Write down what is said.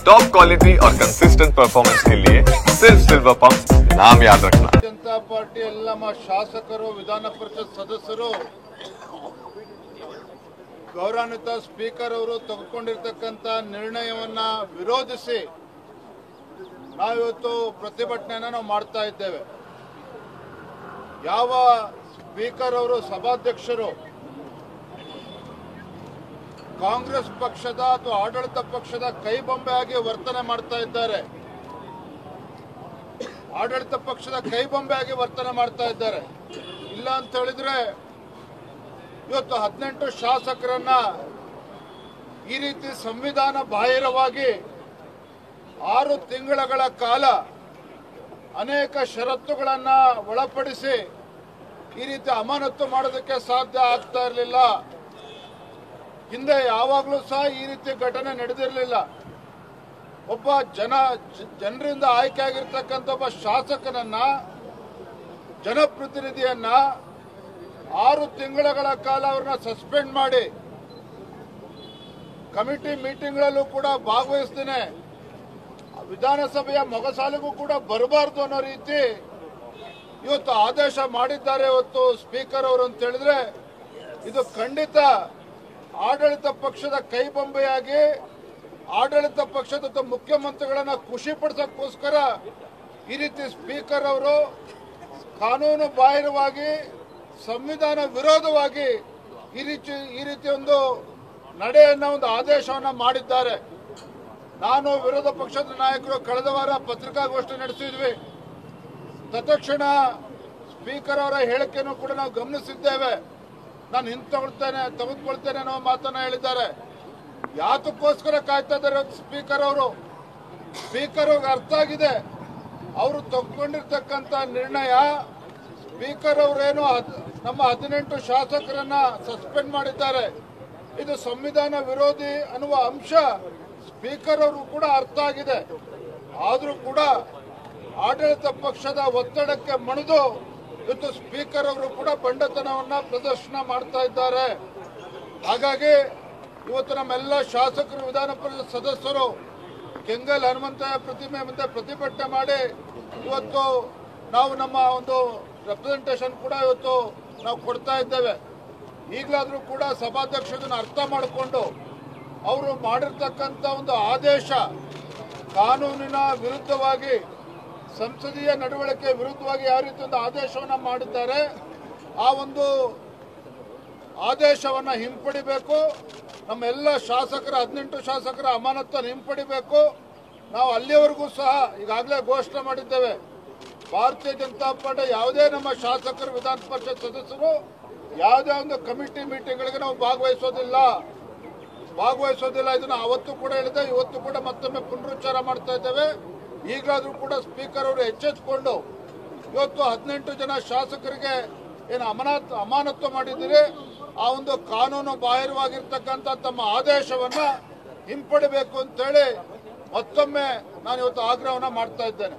Top quality और consistent performance के लिए सिर्फ सिल्वर पंप नाम याद रखना। जनता पार्टी ಎಲ್ಲ ಶಾಸಕರು ವಿಧಾನ ಪರಿಷತ್ ಸದಸ್ಯರು ಗೌರವಾನ್ವಿತ ಸ್ಪೀಕರ್ ಅವರು ತೆಗೆದುಕೊಂಡಿರತಕ್ಕಂತ ನಿರ್ಣಯವನ್ನ ವಿರೋಧಿಸಿ ನಾವಿವತ್ತು ಪ್ರತಿಭಟನೆಯನ್ನು ನಾವು ಮಾಡ್ತಾ ಇದ್ದೇವೆ। ಯಾವ ಸ್ಪೀಕರ್ ಅವರು ಸಭಾಧ್ಯಕ್ಷರು ಕಾಂಗ್ರೆಸ್ ಪಕ್ಷದ ಅಥವಾ ಆಡಳಿತ ಪಕ್ಷದ ಕೈಬೊಂಬೆಯಾಗಿ ವರ್ತನೆ ಮಾಡ್ತಾ ಇದ್ದಾರೆ, ಆಡಳಿತ ಪಕ್ಷದ ಕೈಬೊಂಬೆಯಾಗಿ ವರ್ತನೆ ಮಾಡ್ತಾ ಇದ್ದಾರೆ। ಇಲ್ಲ ಅಂತ ಹೇಳಿದ್ರೆ ಇವತ್ತು 18 ಶಾಸಕರನ್ನ ಈ ರೀತಿ ಸಂವಿಧಾನ ಬಾಹಿರವಾಗಿ 6 ತಿಂಗಳ ಕಾಲ ಅನೇಕ ಷರತ್ತುಗಳನ್ನ ಒಳಪಡಿಸಿ ಈ ರೀತಿ ಅಮಾನತು ಮಾಡೋದಕ್ಕೆ ಸಾಧ್ಯ ಆಗ್ತಾ ಇರಲಿಲ್ಲ। ಹಿಂದೆ ಯಾವಾಗಲೂ ಸಹ ಈ ರೀತಿ ಘಟನೆ ನಡೆದಿರಲಿಲ್ಲ। ಒಬ್ಬ ಜನರಿಂದ ಆಯ್ಕೆ ಆಗಿರ್ತಕ್ಕಂಥ ಒಬ್ಬ ಶಾಸಕನನ್ನ, ಜನಪ್ರತಿನಿಧಿಯನ್ನ 6 ತಿಂಗಳ ಕಾಲ ಅವ್ರನ್ನ ಸಸ್ಪೆಂಡ್ ಮಾಡಿ ಕಮಿಟಿ ಮೀಟಿಂಗ್ಗಳಲ್ಲೂ ಕೂಡ ಭಾಗವಹಿಸ್ತೇನೆ, ವಿಧಾನಸಭೆಯ ಮೊಗಸಾಲಿಗೂ ಕೂಡ ಬರಬಾರದು ಅನ್ನೋ ರೀತಿ ಇವತ್ತು ಆದೇಶ ಮಾಡಿದ್ದಾರೆ ಇವತ್ತು ಸ್ಪೀಕರ್ ಅವರು ಅಂತ ಹೇಳಿದ್ರೆ ಇದು ಖಂಡಿತ ಆಡಳಿತ ಪಕ್ಷದ ಕೈಬೊಂಬೆಯಾಗಿ ಆಡಳಿತ ಪಕ್ಷದ ಮುಖ್ಯಮಂತ್ರಿಗಳನ್ನ ಖುಷಿ ಪಡಿಸೋಕ್ಕೋಸ್ಕರ ಈ ರೀತಿ ಸ್ಪೀಕರ್ ಅವರು ಕಾನೂನು ಬಾಹಿರವಾಗಿ ಸಂವಿಧಾನ ವಿರೋಧವಾಗಿ ಈ ರೀತಿ ಒಂದು ನಡೆಯನ್ನ ಒಂದು ಆದೇಶವನ್ನ ಮಾಡಿದ್ದಾರೆ। ನಾನು ವಿರೋಧ ಪಕ್ಷದ ನಾಯಕರು ಕಳೆದ ವಾರ ಪತ್ರಿಕಾಗೋಷ್ಠಿ ನಡೆಸಿದ್ವಿ। ತತ್ಕ್ಷಣ ಸ್ಪೀಕರ್ ಅವರ ಹೇಳಿಕೆಯನ್ನು ಕೂಡ ನಾವು ಗಮನಿಸಿದ್ದೇವೆ। ನಾನು ತೆಗೆದುಕೊಳ್ತೇನೆ ಅನ್ನೋ ಮಾತನ್ನ ಹೇಳಿದ್ದಾರೆ। ಯಾತಕ್ಕೋಸ್ಕರ ಕಾಯ್ತಾ ಇದ್ದಾರೆ ಸ್ಪೀಕರ್ ಅವರು? ಸ್ಪೀಕರ್ ಅವ್ರಿಗೆ ಅರ್ಥ ಆಗಿದೆ ಅವರು ತೆಗೆದುಕೊಂಡಿರ್ತಕ್ಕಂಥ ನಿರ್ಣಯ, ಸ್ಪೀಕರ್ ಅವರೇನು ನಮ್ಮ 18 ಶಾಸಕರನ್ನ ಸಸ್ಪೆಂಡ್ ಮಾಡಿದ್ದಾರೆ, ಇದು ಸಂವಿಧಾನ ವಿರೋಧಿ ಅನ್ನುವ ಅಂಶ ಸ್ಪೀಕರ್ ಅವರು ಕೂಡ ಅರ್ಥ ಆಗಿದೆ। ಆದರೂ ಕೂಡ ಆಡಳಿತ ಪಕ್ಷದ ಒತ್ತಡಕ್ಕೆ ಮಣಿದು ಇವತ್ತು ಸ್ಪೀಕರ್ ಅವರು ಕೂಡ ಬಂಡತನವನ್ನ ಪ್ರದರ್ಶನ ಮಾಡ್ತಾ ಇದ್ದಾರೆ। ಹಾಗಾಗಿ ಇವತ್ತು ನಮ್ಮೆಲ್ಲ ಶಾಸಕರು, ವಿಧಾನ ಪರಿಷತ್ ಸದಸ್ಯರು ಕೆಂಗಲ್ ಹನುಮಂತಯ್ಯ ಪ್ರತಿಮೆ ಮುಂದೆ ಪ್ರತಿಭಟನೆ ಮಾಡಿ ಇವತ್ತು ನಾವು ನಮ್ಮ ಒಂದು ರೆಪ್ರೆಸೆಂಟೇಷನ್ ಕೂಡ ಇವತ್ತು ನಾವು ಕೊಡ್ತಾ ಇದ್ದೇವೆ। ಈಗಲಾದರೂ ಕೂಡ ಸಭಾಧ್ಯಕ್ಷರನ್ನ ಅರ್ಥ ಮಾಡಿಕೊಂಡು ಅವರು ಮಾಡಿರ್ತಕ್ಕಂಥ ಒಂದು ಆದೇಶ ಕಾನೂನಿನ ವಿರುದ್ಧವಾಗಿ, ಸಂಸದೀಯ ನಡವಳಿಕೆ ವಿರುದ್ಧವಾಗಿ ಯಾವ ರೀತಿ ಒಂದು ಆದೇಶವನ್ನ ಮಾಡಿದ್ದಾರೆ, ಆ ಒಂದು ಆದೇಶವನ್ನ ಹಿಂಪಡಿಬೇಕು। ನಮ್ಮ ಎಲ್ಲ ಶಾಸಕರ 18 ಶಾಸಕರ ಅಮಾನತನ್ನು ಹಿಂಪಡಿಬೇಕು। ನಾವು ಅಲ್ಲಿಯವರೆಗೂ ಸಹ ಈಗಾಗಲೇ ಘೋಷಣೆ ಮಾಡಿದ್ದೇವೆ, ಭಾರತೀಯ ಜನತಾ ಪಾರ್ಟಿ ಯಾವುದೇ ನಮ್ಮ ಶಾಸಕರು, ವಿಧಾನ ಪರಿಷತ್ ಸದಸ್ಯರು ಯಾವುದೇ ಒಂದು ಕಮಿಟಿ ಮೀಟಿಂಗ್ಗಳಿಗೆ ನಾವು ಭಾಗವಹಿಸೋದಿಲ್ಲ। ಇದನ್ನು ಅವತ್ತು ಕೂಡ ಹೇಳಿದೆ, ಇವತ್ತು ಕೂಡ ಮತ್ತೊಮ್ಮೆ ಪುನರುಚ್ಚಾರ ಮಾಡ್ತಾ ಇದ್ದೇವೆ। ಈಗಲಾದರೂ ಕೂಡ ಸ್ಪೀಕರ್ ಅವರು ಎಚ್ಚೆತ್ತುಕೊಂಡು ಇವತ್ತು 18 ಜನ ಶಾಸಕರಿಗೆ ಏನು ಅಮಾನತು ಮಾಡಿದ್ದೀರಿ, ಆ ಒಂದು ಕಾನೂನು ಬಾಹಿರವಾಗಿರ್ತಕ್ಕಂಥ ತಮ್ಮ ಆದೇಶವನ್ನ ಹಿಂಪಡಿಬೇಕು ಅಂತೇಳಿ ಮತ್ತೊಮ್ಮೆ ನಾನು ಇವತ್ತು ಆಗ್ರಹವನ್ನ ಮಾಡ್ತಾ ಇದ್ದೇನೆ।